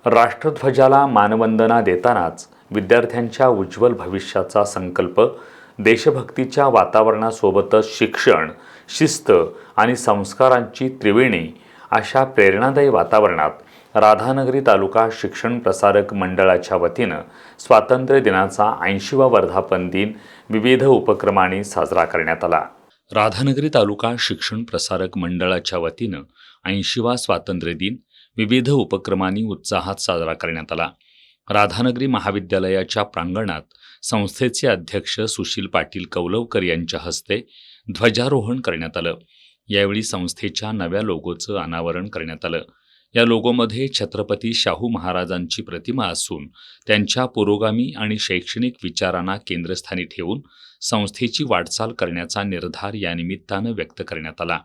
राष्ट्रध्वजाला मानवंदना देतानाच विद्यार्थ्यांच्या उज्ज्वल भविष्याचा संकल्प, देशभक्तीच्या वातावरणासोबतच शिक्षण, शिस्त आणि संस्कारांची त्रिवेणी अशा प्रेरणादायी वातावरणात राधानगरी तालुका शिक्षण प्रसारक मंडळाच्या वतीनं स्वातंत्र्य दिनाचा 80वा वर्धापन दिन विविध उपक्रमांनी साजरा करण्यात आला। राधानगरी तालुका शिक्षण प्रसारक मंडळाच्या वतीनं 80वा स्वातंत्र्य दिन विविध उपक्रमांनी उत्साहात साजरा करण्यात आला। राधानगरी महाविद्यालयाच्या प्रांगणात संस्थेचे अध्यक्ष सुशील पाटील कौलवकर यांच्या हस्ते ध्वजारोहण करण्यात आलं। यावेळी संस्थेच्या नव्या लोगोचं अनावरण करण्यात आलं। या लोगोमध्ये छत्रपती शाहू महाराजांची प्रतिमा असून त्यांच्या पुरोगामी आणि शैक्षणिक विचारांना केंद्रस्थानी ठेवून संस्थेची वाटचाल करण्याचा निर्धार या निमित्तानं व्यक्त करण्यात आला।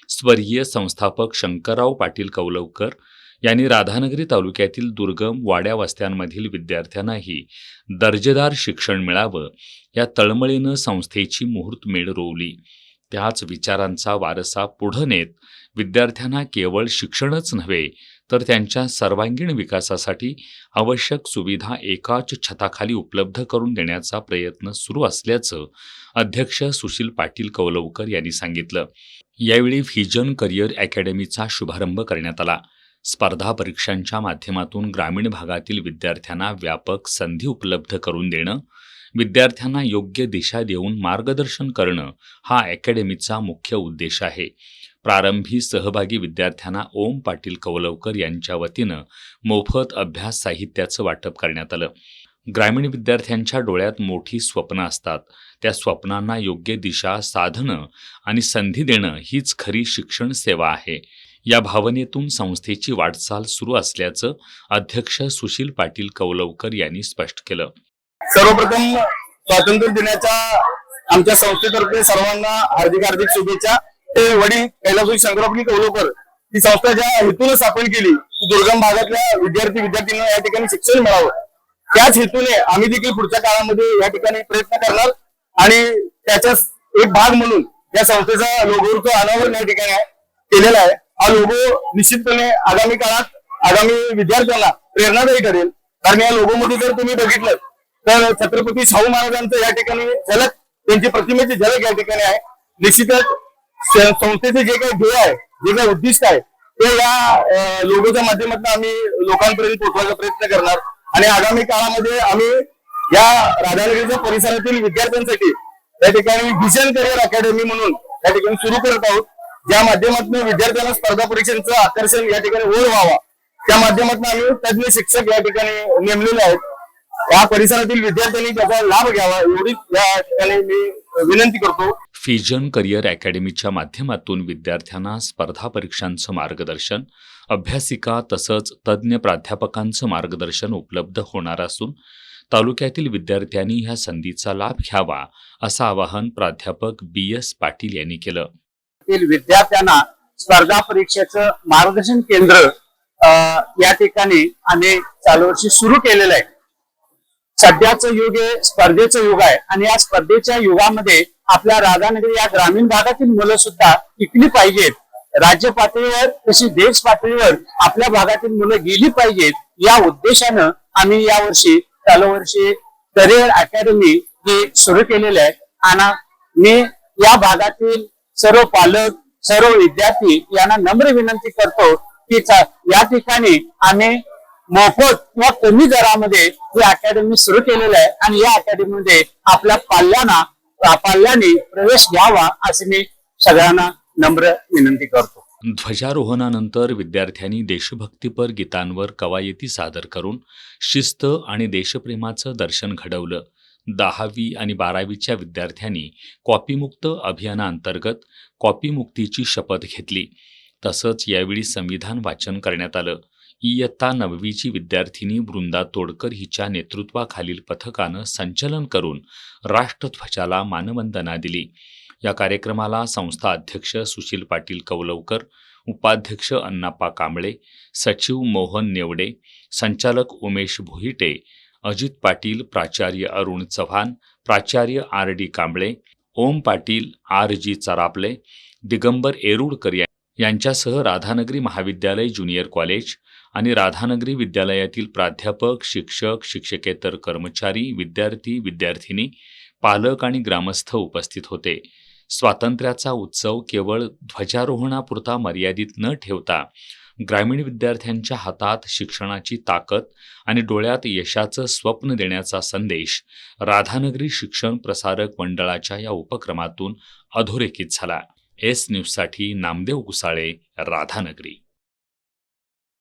स्वर्गीय संस्थापक शंकरराव पाटील कौलवकर यांनी राधानगरी तालुक्यातील दुर्गम वाड्या वस्त्यांमधील विद्यार्थ्यांनाही दर्जेदार शिक्षण मिळावं या तळमळीनं संस्थेची मुहूर्तमेढ रोवली। त्याच विचारांचा वारसा पुढे नेत विद्यार्थ्यांना केवळ शिक्षणच नव्हे तर त्यांच्या सर्वांगीण विकासासाठी आवश्यक सुविधा एकाच छताखाली उपलब्ध करून देण्याचा प्रयत्न सुरू असल्याचं अध्यक्ष सुशील पाटील कौलवकर यांनी सांगितलं। यावेळी व्हिजन करिअर अकॅडमीचा शुभारंभ करण्यात आला। स्पर्धा परीक्षांच्या माध्यमातून ग्रामीण भागातील विद्यार्थ्यांना व्यापक संधी उपलब्ध करून देणं, विद्यार्थ्यांना योग्य दिशा देऊन मार्गदर्शन करणं हा अकॅडमीचा मुख्य उद्देश आहे। प्रारंभी सहभागी विद्यार्थ्यांना ओम पाटील कौलवकर यांच्या वतीनं मोफत अभ्यास साहित्याचं वाटप करण्यात आलं। ग्रामीण विद्यार्थ्यांच्या डोळ्यात मोठी स्वप्न असतात, त्या स्वप्नांना योग्य दिशा, साधनं आणि संधी देणं हीच खरी शिक्षण सेवा आहे। या भावनेतून संस्थेची वाटचाल सुरू असल्याचं अध्यक्ष सुशील पाटील कौलवकर यांनी स्पष्ट केलं। सर्वप्रथम स्वातंत्र्य दिनाच्या आमच्या संस्थेतर्फे सर्वांना हार्दिक हार्दिक शुभेच्छा। ते वडील कैलासवासी शंकरराव पाटील कौलवकर ही संस्था ज्या हेतूने स्थापन केली की दुर्गम भागातल्या विद्यार्थ्यांना या ठिकाणी शिक्षण मिळावं, त्याच हेतूने आम्ही देखील पुढच्या काळामध्ये या ठिकाणी प्रयत्न करणार आणि त्याचा एक भाग म्हणून या संस्थेचा लोगोचं अनावरण या ठिकाणी केलेला आहे। हा लोगो निश्चितपणे आगामी काळात आगामी विद्यार्थ्यांना प्रेरणादायी ठरेल, कारण या लोगोमध्ये जर तुम्ही बघितलं तर छत्रपती शाहू महाराजांचं या ठिकाणी झलक, त्यांची प्रतिमेची झलक या ठिकाणी आहे। निश्चितच संस्थेचे जे काही ध्येय आहे, जे काही उद्दिष्ट आहे ते या लोगोच्या माध्यमातून आम्ही लोकांपर्यंत पोहोचवायचा प्रयत्न करणार आणि आगामी काळामध्ये आम्ही या राधानगरीच्या परिसरातील विद्यार्थ्यांसाठी या ठिकाणी व्हिजन करिअर अकॅडमी म्हणून या ठिकाणी सुरू करत आहोत, ज्या माध्यमातून विद्यार्थ्यांना स्पर्धा परीक्षांचं आकर्षण या ठिकाणी ओढ व्हावा, त्या माध्यमातून आम्ही तज्ञ शिक्षक या ठिकाणी नेमलेले आहेत। या परिसरातील विद्यार्थ्यांनी त्याचा लाभ घ्यावा एवढीच या ठिकाणी मी विनंती करतो। व्हिजन करिअर अकॅडमीच्या माध्यमातून विद्यार्थ्यांना स्पर्धा परीक्षांचं मार्गदर्शन, अभ्यासिका तसंच तज्ज्ञ प्राध्यापकांचं मार्गदर्शन उपलब्ध होणार असून तालुक्यातील विद्यार्थ्यांनी ह्या संधीचा लाभ घ्यावा असं आवाहन प्राध्यापक BS पाटील यांनी केलं। विद्यार्थ्यांना स्पर्धा परीक्षेचं मार्गदर्शन केंद्र या ठिकाणी आम्ही चालू वर्षी सुरू केलेलं आहे। सध्याचं युग हे स्पर्धेचं युग आहे आणि या स्पर्धेच्या युगामध्ये आपल्या राधानगरी या ग्रामीण भागातील मुलं सुद्धा टिकली पाहिजेत। राज्य पातळीवर तशी देश पातळीवर आपल्या भागातील मुलं गेली पाहिजेत, या उद्देशानं आम्ही यावर्षी चालू वर्षी करिअर अकॅडमी ही सुरू केलेली आहे आणि मी या भागातील सर्व पालक, सर्व विद्यार्थी यांना नम्र विनंती करतो की या ठिकाणी आम्ही मोफत किंवा कमी दरामध्ये ही अकॅडमी सुरू केलेली आहे आणि या अकॅडमीमध्ये आपल्या पाल्यांनी प्रवेश घ्यावा असे मी सगळ्यांना नम्र विनंती करतो। ध्वजारोहणानंतर विद्यार्थ्यांनी देशभक्तीपर गीतांवर कवायती सादर करून शिस्त आणि देशप्रेमाचं दर्शन घडवलं। 10वी आणि 12वीच्या विद्यार्थ्यांनी कॉपीमुक्त अभियानाअंतर्गत कॉपीमुक्तीची शपथ घेतली। तसंच यावेळी संविधान वाचन करण्यात आलं। इयत्ता 9वीची विद्यार्थिनी वृंदा तोडकर हिच्या नेतृत्वाखालील पथकानं संचलन करून राष्ट्रध्वजाला मानवंदना दिली। या कार्यक्रमाला संस्था अध्यक्ष सुशील पाटील कौलवकर, उपाध्यक्ष अण्णाप्पा कांबळे, सचिव मोहन नेवडे, संचालक उमेश भोईटे, अजित पाटील, प्राचार्य अरुण चव्हाण, प्राचार्य RD कांबळे, ओम पाटील, RG चरापले, दिगंबर येरुडकर यांच्यासह राधानगरी महाविद्यालय ज्युनियर कॉलेज आणि राधानगरी विद्यालयातील प्राध्यापक, शिक्षक, शिक्षकेतर कर्मचारी, विद्यार्थी, विद्यार्थिनी, पालक आणि ग्रामस्थ उपस्थित होते. स्वातंत्र्याचा उत्सव केवळ ध्वजारोहणापुरता मर्यादित न ठेवता ग्रामीण विद्यार्थ्यांच्या हातात शिक्षणाची ताकद आणि डोळ्यात यशाचं स्वप्न देण्याचा संदेश राधानगरी शिक्षण प्रसारक मंडळाच्या या उपक्रमातून अधोरेखित झाला. एस न्यूजसाठी नामदेव गुसाळे, राधानगरी.